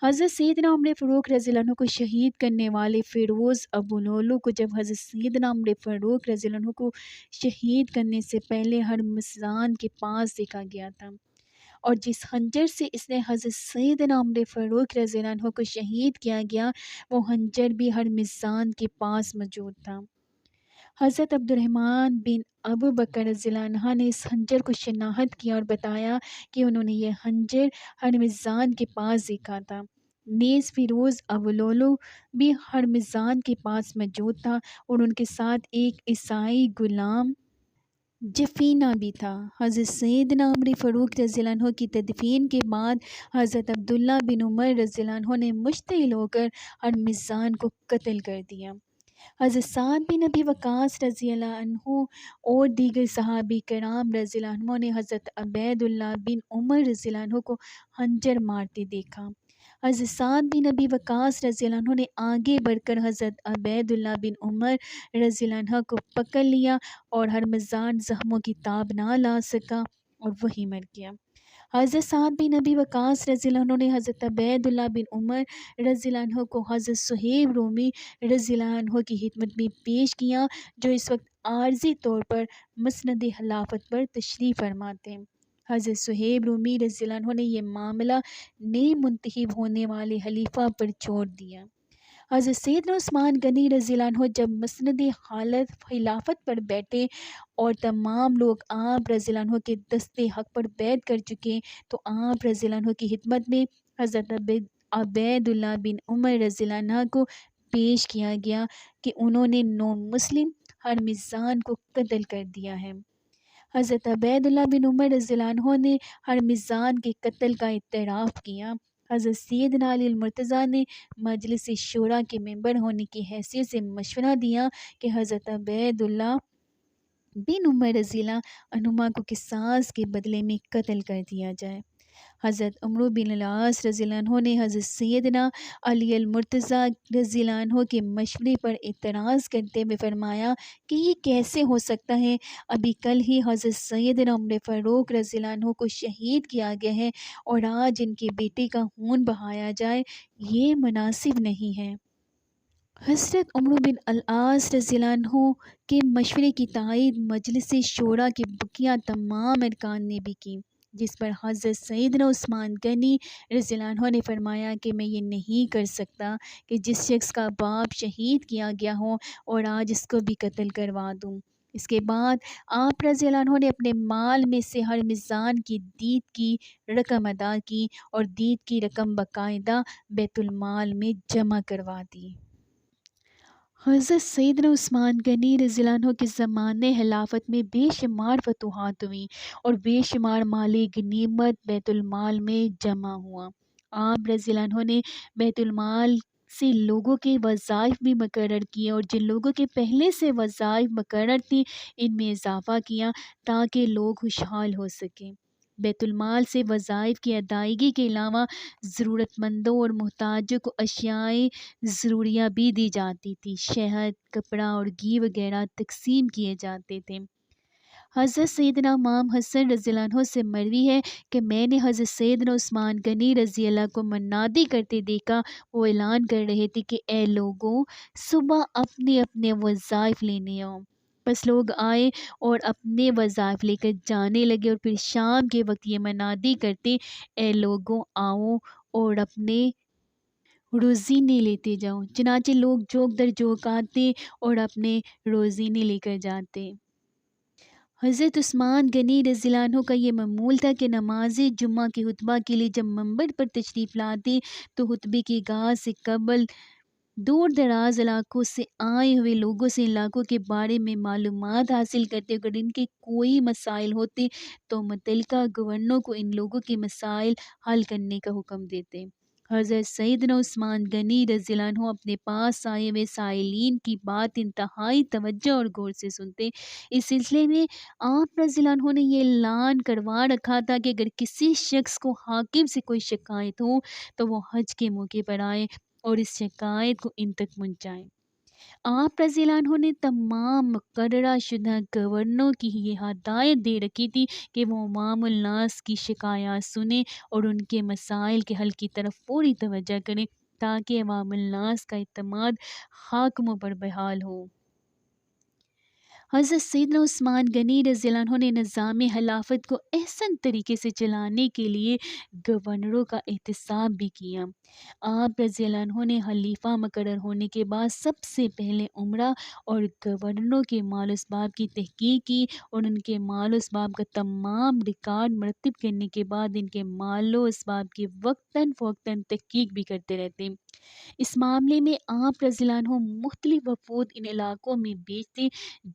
حضرت سیدنا عمر فاروق رضی اللہ عنہ کو شہید کرنے والے فیروز ابو لولو کو جب حضرت سیدنا عمر فاروق رضی اللہ عنہ کو شہید کرنے سے پہلے ہرمزان کے پاس دیکھا گیا تھا، اور جس خنجر سے اس نے حضرت سیدنا عمر فاروق رضی اللہ عنہ کو شہید کیا گیا وہ خنجر بھی ہرمزان کے پاس موجود تھا۔ حضرت عبد الرحمن بن ابو بکر رضی اللہ عنہ نے اس خنجر کو شناخت کیا اور بتایا کہ انہوں نے یہ خنجر ہرمزان کے پاس دیکھا تھا۔ نیز فیروز ابو لولو بھی ہرمزان کے پاس موجود تھا اور ان کے ساتھ ایک عیسائی غلام جفینہ بھی تھا۔ حضرت سیدنا عمر فاروق رضی اللہ عنہ کی تدفین کے بعد حضرت عبداللہ بن عمر رضی اللہ عنہ نے مشتعل ہو کر ہرمزان کو قتل کر دیا۔ حضرت سعد بن ابی وقاص رضی اللہ عنہ اور دیگر صحابہ کرام رضی اللہ عنہ نے حضرت عبید اللہ بن عمر رضی اللہ عنہ کو خنجر مارتے دیکھا۔ حضرت سعد بن ابی وقاص رضی اللہ عنہ نے آگے بڑھ کر حضرت عبید اللہ بن عمر رضی اللہ عنہ کو پکڑ لیا اور ہرمزان زخموں کی تاب نہ لا سکا اور وہی مر گیا۔ حضرت سعد بن ابی وقاص رضی اللہ عنہ نے حضرت عبید اللہ بن عمر رضی اللہ عنہ کو حضرت صہیب رومی رضی اللہ عنہ کی خدمت میں پیش کیا، جو اس وقت عارضی طور پر مسند خلافت پر تشریف فرماتے ہیں۔ حضرت صہیب رومی رضی اللہ عنہ نے یہ معاملہ نئے منتخب ہونے والے خلیفہ پر چھوڑ دیا۔ حضرت سیدنا عثمان غنی رضی اللہ عنہ جب مسند خلافت پر بیٹھے اور تمام لوگ آپ رضی اللہ عنہ کے دست حق پر بیعت کر چکے تو آپ رضی اللہ عنہ کی خدمت میں حضرت عبید اللہ بن عمر رضی اللہ عنہ کو پیش کیا گیا کہ انہوں نے مسلم ہرمزان کو قتل کر دیا ہے۔ حضرت عبید اللہ بن عمر رضی اللہ عنہ نے ہرمزان کے قتل کا اعتراف کیا۔ حضرت سیدنا علی المرتضیٰ نے مجلس شورا کے ممبر ہونے کی حیثیت سے مشورہ دیا کہ حضرت عبید اللہ بن عمر رضی اللہ عنہما کو قصاص کے بدلے میں قتل کر دیا جائے۔ حضرت عمرو بن العاص رضی اللہ عنہ نے حضرت سیدنا علی المرتضیٰ رضی اللہ عنہ کے مشورے پر اعتراض کرتے ہوئے فرمایا کہ یہ کیسے ہو سکتا ہے، ابھی کل ہی حضرت سیدنا عمر فاروق رضی اللہ عنہ کو شہید کیا گیا ہے اور آج ان کے بیٹے کا خون بہایا جائے، یہ مناسب نہیں ہے۔ حضرت عمرو بن العاص رضی اللہ عنہ کے مشورے کی تائید مجلس شورا کے بقیہ تمام ارکان نے بھی کی، جس پر حضرت سیدنا عثمان غنی رضی اللہ عنہ نے فرمایا کہ میں یہ نہیں کر سکتا کہ جس شخص کا باپ شہید کیا گیا ہو اور آج اس کو بھی قتل کروا دوں۔ اس کے بعد آپ رضی اللہ عنہ نے اپنے مال میں سے ہر میزان کی دید کی رقم ادا کی اور دید کی رقم باقاعدہ بیت المال میں جمع کروا دی۔ حضرت سیدنا عثمان غنی رضی اللہ عنہ کے زمانے خلافت میں بے شمار فتوحات ہوئیں اور بے شمار مال غنیمت بیت المال میں جمع ہوا۔ آپ رضی اللہ عنہ نے بیت المال سے لوگوں کے وظائف بھی مقرر کیے اور جن لوگوں کے پہلے سے وظائف مقرر تھی ان میں اضافہ کیا تاکہ لوگ خوشحال ہو سکیں۔ بیت المال سے وظائف کی ادائیگی کے علاوہ ضرورت مندوں اور محتاجوں کو اشیاء ضروریہ بھی دی جاتی تھی۔ شہد، کپڑا اور گھی وغیرہ تقسیم کیے جاتے تھے۔ حضرت سیدنا امام حسن رضی اللہ عنہ سے مروی ہے کہ میں نے حضرت سیدنا عثمان غنی رضی اللہ کو منادی کرتے دیکھا۔ وہ اعلان کر رہے تھے کہ اے لوگوں، صبح اپنے اپنے وظائف لینے آؤ۔ بس لوگ آئے اور اپنے وظائف لے کر جانے لگے اور پھر شام کے وقت یہ منادی کرتے، اے لوگوں آؤ اور اپنے روزینے لیتے جاؤ۔ چنانچہ لوگ جوک در جوک آتے اور اپنے روزینے لے کر جاتے۔ حضرت عثمان غنی رضی اللہ عنہ کا یہ معمول تھا کہ نماز جمعہ کے خطبہ کے لیے جب منبر پر تشریف لاتے تو خطبے کی آغاز سے قبل دور دراز علاقوں سے آئے ہوئے لوگوں سے علاقوں کے بارے میں معلومات حاصل کرتے، اگر ان کے کوئی مسائل ہوتے تو متعلقہ گورنروں کو ان لوگوں کے مسائل حل کرنے کا حکم دیتے۔ حضرت سیدنا عثمان غنی رضی اللہ عنہ اپنے پاس آئے ہوئے سائلین کی بات انتہائی توجہ اور غور سے سنتے۔ اس سلسلے میں آپ رضی اللہ عنہ نے یہ اعلان کروا رکھا تھا کہ اگر کسی شخص کو حاکم سے کوئی شکایت ہو تو وہ حج کے موقع پر آئے اور اس شکایت کو ان تک پہنچائیں۔ آپ رضی اللہ عنہ نے تمام مقررہ شدہ گورنروں کی یہ ہدایت دے رکھی تھی کہ وہ عوام الناس کی شکایات سنیں اور ان کے مسائل کے حل کی طرف فوری توجہ کریں تاکہ عوام الناس کا اعتماد حاکموں پر بحال ہو۔ حضرت سیدنا عثمان غنی رضی اللہ عنہ نے نظام خلافت کو احسن طریقے سے چلانے کے لیے گورنروں کا احتساب بھی کیا۔ آپ رضی اللہ عنہ نے خلیفہ مقرر ہونے کے بعد سب سے پہلے امراء اور گورنروں کے مال و اسباب کی تحقیق کی اور ان کے مال و اسباب کا تمام ریکارڈ مرتب کرنے کے بعد ان کے مال و اسباب کی وقتاً فوقتاً تحقیق بھی کرتے رہتے۔ اس معاملے میں آپ رضی اللہ عنہ مختلف وفود ان علاقوں میں بھیجتے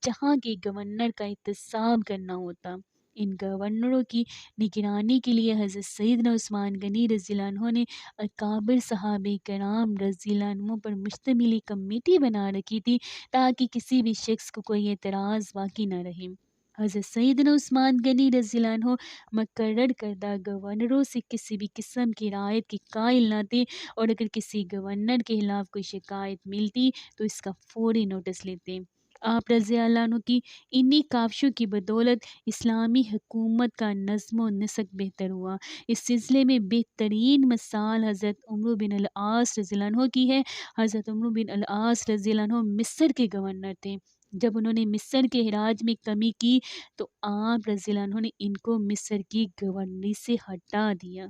جہاں کے گورنر کا احتساب کرنا ہوتا۔ ان گورنروں کی نگرانی کے لیے حضرت سیدنا عثمان غنی رضی اللہ عنہ نے اکابر صحابہ کرام رضی اللہ عنہ پر مشتمل ایک کمیٹی بنا رکھی تھی تاکہ کسی بھی شخص کو کوئی اعتراض باقی نہ رہے۔ حضرت سیدنا عثمان غنی رضی اللہ عنہ مقرر کردہ گورنروں سے کسی بھی قسم کی رعایت کے قائل نہ تھے اور اگر کسی گورنر کے خلاف کوئی شکایت ملتی تو اس کا فوری نوٹس لیتے۔ آپ رضی اللہ عنہ کی انہی کاوشوں کی بدولت اسلامی حکومت کا نظم و نسق بہتر ہوا۔ اس سلسلے میں بہترین مثال حضرت عمرو بن العاص رضی اللہ عنہ کی ہے۔ حضرت عمرو بن العاص رضی اللہ عنہ مصر کے گورنر تھے۔ جب انہوں نے مصر کے خراج میں کمی کی تو آپ رضی اللہ عنہ نے ان کو مصر کی گورنری سے ہٹا دیا۔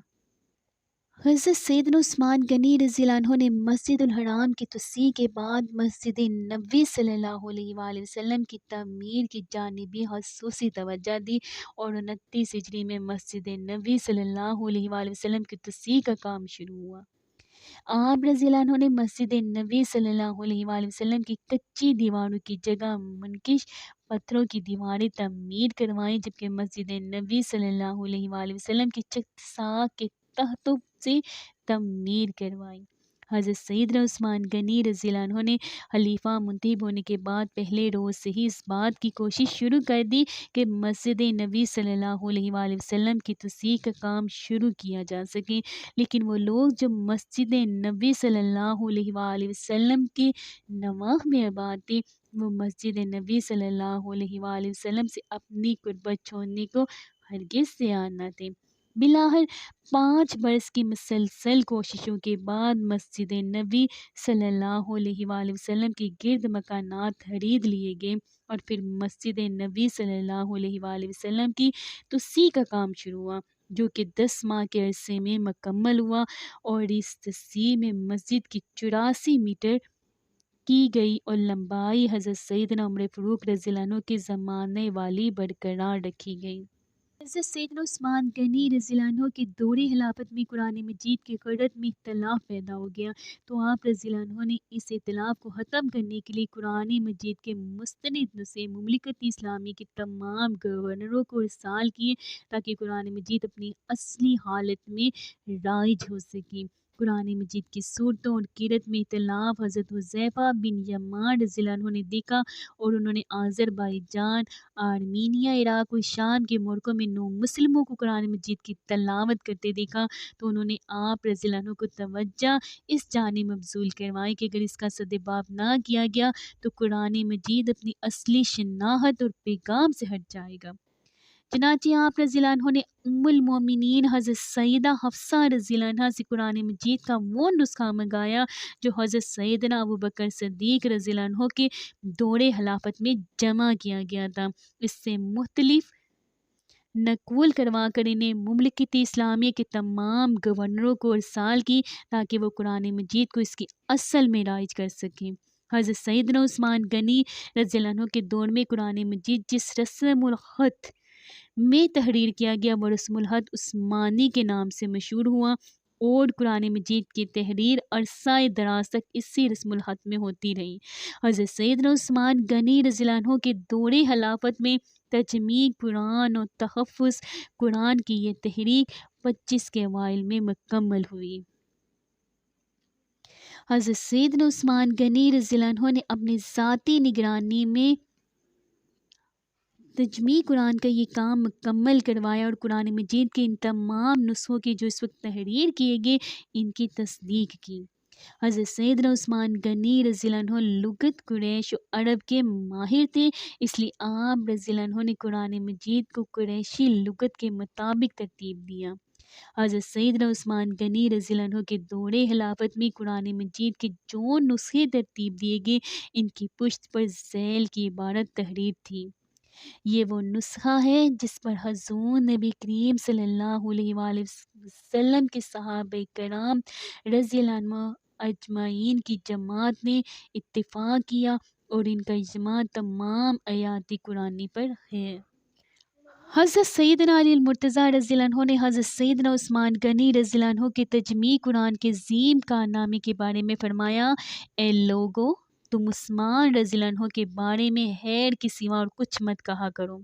حضرت سیدنا عثمان غنی رضی اللہ عنہ نے مسجد الحرام کی توسیع کے بعد مسجد نبوی صلی اللہ علیہ وآلہ وسلم کی تعمیر کی جانب بھی خصوصی توجہ دی اور 29 ہجری میں مسجد نبوی صلی اللہ علیہ وآلہ وسلم کی توسیع کا کام شروع ہوا۔ آپ رضی اللہ عنہ نے مسجد نبوی صلی اللہ علیہ وآلہ وسلم کی کچی دیواروں کی جگہ منقش پتھروں کی دیواریں تعمیر کروائیں جبکہ مسجد نبوی صلی اللہ علیہ وآلہ وسلم کی چھت ساکھ کے تختوں سے تعمیر کروائی۔ حضرت سیدنا عثمان غنی رضی اللہ عنہ نے خلیفہ منتخب ہونے کے بعد پہلے روز سے ہی اس بات کی کوشش شروع کر دی کہ مسجد نبوی صلی اللہ علیہ وآلہ وسلم کی توسیع کا کام شروع کیا جا سکے، لیکن وہ لوگ جو مسجد نبوی صلی اللہ علیہ وآلہ وسلم کے نواح میں آباد تھے وہ مسجد نبوی صلی اللہ علیہ وآلہ وسلم سے اپنی قربت چھوڑنے کو ہرگز تیار نہ تھے۔ بالآخر 5 برس کی مسلسل کوششوں کے بعد مسجد نبوی صلی اللہ علیہ وآلہ وسلم کے گرد مکانات خرید لیے گئے اور پھر مسجد نبوی صلی اللہ علیہ وآلہ وسلم کی توسیع کا کام شروع ہوا جو کہ 10 ماہ کے عرصے میں مکمل ہوا اور اس توسیع میں مسجد کی 84 میٹر کی گئی اور لمبائی حضرت سیدنا عمر فاروق رضی اللہ عنہ کے زمانے والی برقرار رکھی گئی۔ حضرت سیدنا عثمان غنی رضی اللہ عنہ کے دور خلافت میں قرآن مجید کے قرأت میں اختلاف پیدا ہو گیا، تو آپ رضی اللہ عنہ نے اس اختلاف کو ختم کرنے کے لیے قرآن مجید کے مستند نسخے مملکت اسلامی کے تمام گورنروں کو ارسال کیے تاکہ قرآن مجید اپنی اصلی حالت میں رائج ہو سکے۔ قرآن مجید کی صورتوں اور قرأت میں اختلاف حضرت حذیفہ بن یمان رضی اللہ عنہ نے دیکھا، اور انہوں نے آذربائیجان، آرمینیا، عراق و شام کے ملکوں میں نو مسلموں کو قرآن مجید کی تلاوت کرتے دیکھا، تو انہوں نے آپ رضی اللہ عنہ کو توجہ اس جانب مبذول کروائی کہ اگر اس کا سدباب نہ کیا گیا تو قرآن مجید اپنی اصلی شناخت اور پیغام سے ہٹ جائے گا۔ چنانچہ آپ رضی اللہ عنہ نے ام المومنین حضرت سیدہ حفصہ رضی اللہ عنہ سے قرآن مجید کا وہ نسخہ منگایا جو حضرت سیدنا ابوبکر صدیق رضی اللہ عنہ کے دور خلافت میں جمع کیا گیا تھا۔ اس سے مختلف نقول کروا کر انہیں مملکت اسلامیہ کے تمام گورنروں کو ارسال کی تاکہ وہ قرآن مجید کو اس کی اصل میں رائج کر سکیں۔ حضرت سیدنا عثمان غنی رضی اللہ عنہ کے دور میں قرآن مجید جس رسم الخط میں تحریر کیا گیا وہ رسم الخط عثمانی کے نام سے مشہور ہوا، اور قرآن مجید کی تحریر عرصہ دراز تک اسی رسم الخط میں ہوتی رہی۔ حضرت سیدنا عثمان غنی رضی اللہ عنہ کے دور خلافت میں تجمید قرآن اور تحفظ قرآن کی یہ تحریک 25 کے اوائل میں مکمل ہوئی۔ حضرت سیدنا عثمان غنی رضی اللہ عنہ نے اپنی ذاتی نگرانی میں تجمید قرآن کا یہ کام مکمل کروایا اور قرآن مجید کے ان تمام نسخوں کی جو اس وقت تحریر کیے گئے ان کی تصدیق کی۔ حضرت سیدنا عثمان غنی رضی اللہ عنہ لغت قریش و عرب کے ماہر تھے، اس لیے آپ رضی اللہ عنہ نے قرآن مجید کو قریشی لغت کے مطابق ترتیب دیا۔ حضرت سیدنا عثمان غنی رضی اللہ عنہ کے دور خلافت میں قرآن مجید کے جو نسخے ترتیب دیے گئے ان کی پشت پر ذیل کی عبارت تحریر تھی۔ یہ وہ نسخہ ہے جس پر حضور نبی کریم صلی اللہ علیہ وآلہ وسلم کے صحابہ کرام رضی اللہ عنہ اجمعین کی جماعت نے اتفاق کیا، اور ان کا اجماع تمام آیات قرآنی پر ہے۔ حضرت سیدنا علی المرتضیٰ رضی اللہ عنہ نے حضرت سیدنا عثمان غنی رضی اللہ عنہ کے تجمید قرآن کے عظیم کارنامے کے بارے میں فرمایا، اے لوگو، تم عثمان رضی اللہ عنہ کے بارے میں خیر کے سوا اور کچھ مت کہا کرو۔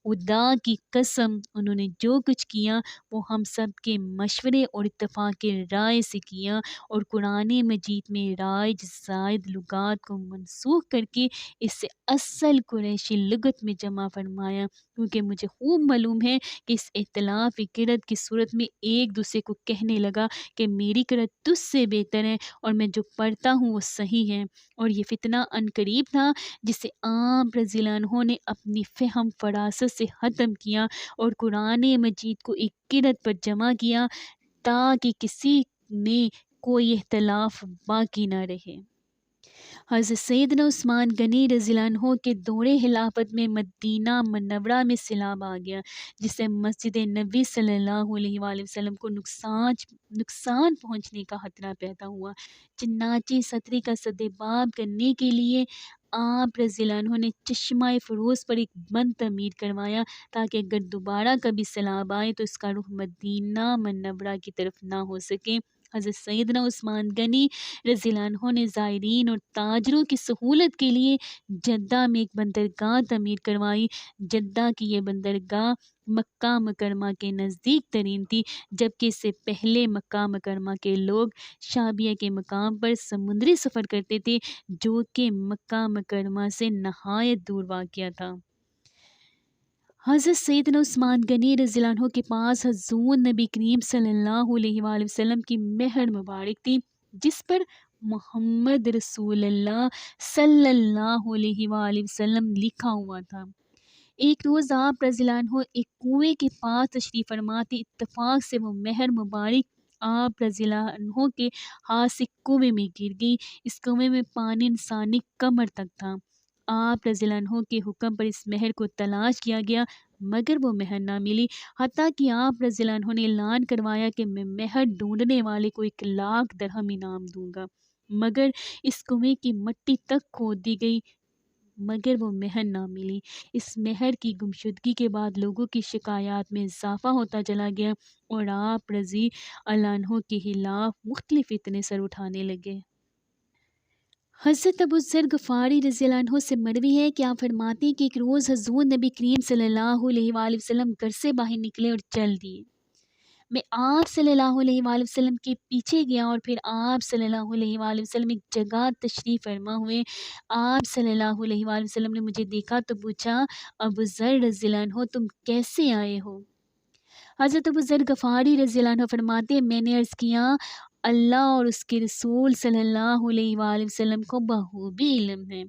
خدا کی قسم انہوں نے جو کچھ کیا وہ ہم سب کے مشورے اور اتفاق رائے سے کیا، اور قرآن مجید میں رائج زائد لغات کو منسوخ کر کے اس سے اصل قریشی لغت میں جمع فرمایا، کیونکہ مجھے خوب معلوم ہے کہ اس اختلاف قرأت کی صورت میں ایک دوسرے کو کہنے لگا کہ میری قرأت تجھ سے بہتر ہے اور میں جو پڑھتا ہوں وہ صحیح ہے، اور یہ فتنہ عنقریب تھا جسے آپ رضی اللہ عنہ نے اپنی فہم فراست سے ختم کیا اور قرآن مجید کو ایک قرأت پر جمع کیا تاکہ کسی میں کوئی اختلاف باقی نہ رہے۔ حضرت سیدنا عثمان غنی رضی اللہ عنہ کے دور خلافت میں مدینہ منورہ میں سیلاب آ گیا، جس سے مسجد نبی صلی اللہ علیہ وآلہ وسلم کو نقصان پہنچنے کا خطرہ پیدا ہوا۔ چنانچہ صدری کا سدباب کرنے کے لیے آپ رضی اللہ عنہ نے چشمہ فروز پر ایک بند تعمیر کروایا تاکہ اگر دوبارہ کبھی سیلاب آئے تو اس کا رخ مدینہ منورہ کی طرف نہ ہو سکے۔ حضرت سیدنا عثمان غنی رضی اللہ عنہ نے زائرین اور تاجروں کی سہولت کے لیے جدہ میں ایک بندرگاہ تعمیر کروائی۔ جدہ کی یہ بندرگاہ مکہ مکرمہ کے نزدیک ترین تھی، جبکہ اس سے پہلے مکہ مکرمہ کے لوگ شابیہ کے مقام پر سمندری سفر کرتے تھے جو کہ مکہ مکرمہ سے نہایت دور واقع تھا۔ حضرت سیدنا عثمان غنی رضی اللہ عنہ کے پاس حضور نبی کریم صلی اللہ علیہ وآلہ وسلم کی مہر مبارک تھی جس پر محمد رسول اللہ صلی اللہ علیہ وآلہ وسلم لکھا ہوا تھا۔ ایک روز آپ رضی اللہ عنہ ایک کنویں کے پاس تشریف فرما تھے، اتفاق سے وہ مہر مبارک آپ رضی اللہ عنہ کے ہاتھ سے کنویں میں گر گئی۔ اس کنویں میں پانی انسانی کمر تک تھا۔ آپ رضی اللہ عنہ کے حکم پر اس مہر کو تلاش کیا گیا مگر وہ مہر نہ ملی، حتیٰ کہ آپ رضی اللہ عنہ نے اعلان کروایا کہ میں مہر ڈھونڈنے والے کو 1,00,000 درہم انعام دوں گا، مگر اس کنویں کی مٹی تک کھود دی گئی مگر وہ مہر نہ ملی۔ اس مہر کی گمشدگی کے بعد لوگوں کی شکایات میں اضافہ ہوتا چلا گیا اور آپ رضی اللہ عنہ کے خلاف مختلف فتنے سر اٹھانے لگے۔ حضرت ابو ذر غفاری رضی اللہ عنہ سے مروی ہے کہ آپ فرماتے ہیں کہ ایک روز حضور نبی کریم صلی اللہ علیہ وآلہ وسلم گھر سے باہر نکلے اور چل دیے۔ میں آپ صلی اللہ علیہ وآلہ وسلم کے پیچھے گیا اور پھر آپ صلی اللہ علیہ وآلہ وسلم ایک جگہ تشریف فرما ہوئے۔ آپ صلی اللہ علیہ وآلہ وسلم نے مجھے دیکھا تو پوچھا، ابو ذر رضی اللہ عنہ تم کیسے آئے ہو؟ حضرت ابو ذر غفاری رضی اللہ عنہ فرماتے ہیں میں نے عرض کیا اللہ اور اس کے رسول صلی اللہ علیہ وآلہ وسلم کو بخوبی علم ہے۔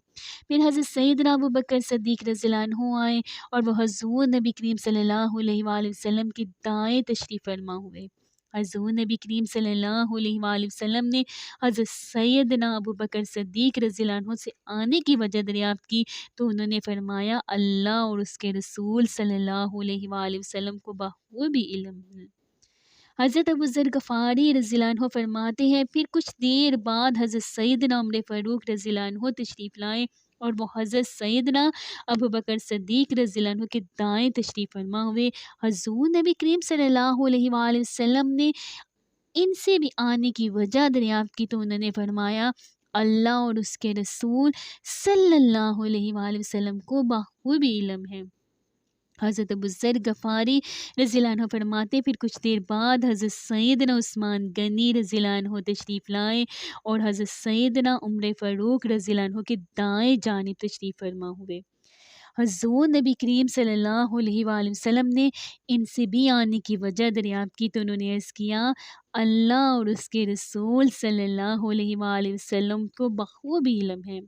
پھر حضرت سیدنا ابو بکر صدیق رضی اللہ عنہ آئے اور وہ حضور نبی کریم صلی اللہ علیہ وآلہ وسلم کی دائیں تشریف فرما ہوئے۔ حضور نبی کریم صلی اللہ علیہ وآلہ وسلم نے حضرت سیدنا ابو بکر صدیق رضی اللہ عنہ سے آنے کی وجہ دریافت کی تو انہوں نے فرمایا اللہ اور اس کے رسول صلی اللہ علیہ وآلہ وسلم کو بخوبی علم ہے۔ حضرت ابو ذر غفاری رضی اللہ عنہ فرماتے ہیں پھر کچھ دیر بعد حضرت سیدنا عمر فاروق رضی اللہ عنہ تشریف لائے اور وہ حضرت سیدنا ابو بکر صدیق رضی اللہ عنہ کے دائیں تشریف فرما ہوئے۔ حضور نبی کریم صلی اللہ علیہ وآلہ وسلم نے ان سے بھی آنے کی وجہ دریافت کی تو انہوں نے فرمایا اللہ اور اس کے رسول صلی اللہ علیہ وآلہ وسلم کو بخوبی علم ہے۔ حضرت ابو ذر غفاری رضی اللہ عنہ فرماتے پھر کچھ دیر بعد حضرت سیدنا عثمان غنی رضی اللہ عنہ تشریف لائے اور حضرت سیدنا عمر فاروق رضی اللہ عنہ کے دائیں جانب تشریف فرما ہوئے۔ حضور نبی کریم صلی اللہ علیہ وآلہ وسلم نے ان سے بھی آنے کی وجہ دریافت کی تو انہوں نے عرض کیا اللہ اور اس کے رسول صلی اللہ علیہ وآلہ وسلم کو بخوبی علم ہے۔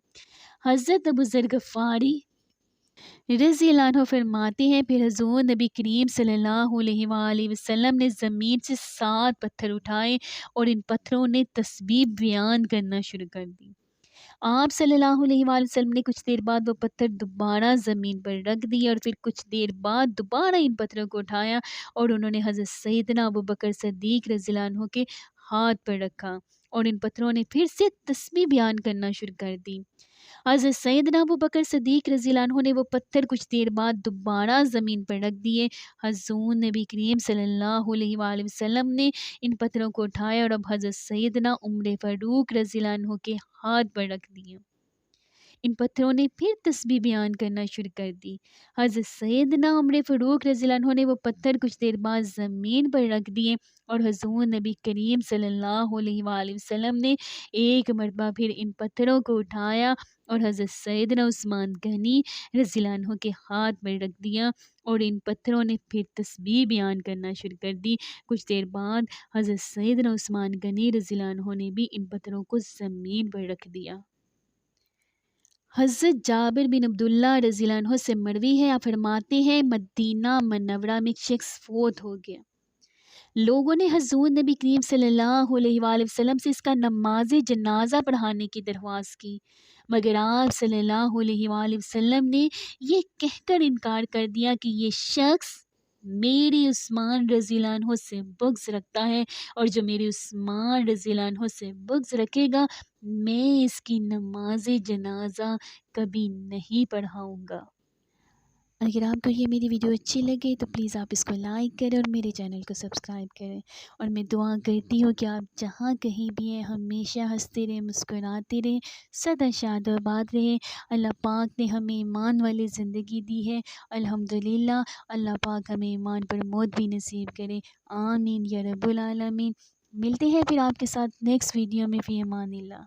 حضرت ابو ذر غفاری رضی اللہ عنہ فرماتے ہیں پھر حضور نبی کریم صلی اللہ علیہ وآلہ وسلم نے زمین سے 7 پتھر اٹھائے اور ان پتھروں نے تسبیح بیان کرنا شروع کر دی۔ آپ صلی اللہ علیہ وآلہ وسلم نے کچھ دیر بعد وہ پتھر دوبارہ زمین پر رکھ دیے اور پھر کچھ دیر بعد دوبارہ ان پتھروں کو اٹھایا اور انہوں نے حضرت سیدنا ابو بکر صدیق رضی اللہ عنہ کے ہاتھ پر رکھا اور ان پتھروں نے پھر سے تسبیح بیان کرنا شروع کر دی۔ حضرت سیدنا ابو بکر صدیق رضی اللہ عنہ نے وہ پتھر کچھ دیر بعد دوبارہ زمین پر رکھ دیے۔ حضور نبی کریم صلی اللہ علیہ وآلہ وسلم نے ان پتھروں کو اٹھایا اور اب حضرت سیدنا عمر فاروق رضی اللہ عنہ کے ہاتھ پر رکھ دیے۔ ان پتھروں نے پھر تسبیح بیان کرنا شروع کر دی۔ حضرت سیدنا عمر فاروق رضی اللہ عنہ نے وہ پتھر کچھ دیر بعد زمین پر رکھ دیے اور حضور نبی کریم صلی اللہ علیہ وآلہ وسلم نے ایک مرتبہ پھر ان پتھروں کو اٹھایا اور حضرت سیدنا عثمان غنی رضی اللہ عنہ کے ہاتھ پر رکھ دیا اور ان پتھروں نے پھر تسبیح بیان کرنا شروع کر دی۔ کچھ دیر بعد حضرت سیدنا عثمان غنی رضی اللہ عنہ نے بھی ان پتھروں کو زمین پر رکھ دیا۔ حضرت جابر بن عبداللہ رضی اللہ عنہ سے مروی ہے آپ فرماتے ہیں مدینہ منورہ میں ایک شخص فوت ہو گیا۔ لوگوں نے حضور نبی کریم صلی اللہ علیہ وآلہ وسلم سے اس کا نماز جنازہ پڑھانے کی درخواست کی مگر آپ صلی اللہ علیہ وآلہ وسلم نے یہ کہہ کر انکار کر دیا کہ یہ شخص میری عثمان رضی اللہ عنہ سے بغض رکھتا ہے اور جو میری عثمان رضی اللہ عنہ سے بغض رکھے گا میں اس کی نماز جنازہ کبھی نہیں پڑھاؤں گا۔ اگر آپ کو یہ میری ویڈیو اچھی لگے تو پلیز آپ اس کو لائک کریں اور میرے چینل کو سبسکرائب کریں اور میں دعا کرتی ہوں کہ آپ جہاں کہیں بھی ہیں ہمیشہ ہنستے رہیں مسکراتے رہیں سدا شاد و آباد رہیں۔ اللہ پاک نے ہمیں ایمان والی زندگی دی ہے الحمدللہ۔ اللہ پاک ہمیں ایمان پر موت بھی نصیب کرے آمین یا رب العالمین۔ ملتے ہیں پھر آپ کے ساتھ نیکسٹ ویڈیو میں فی امان اللہ۔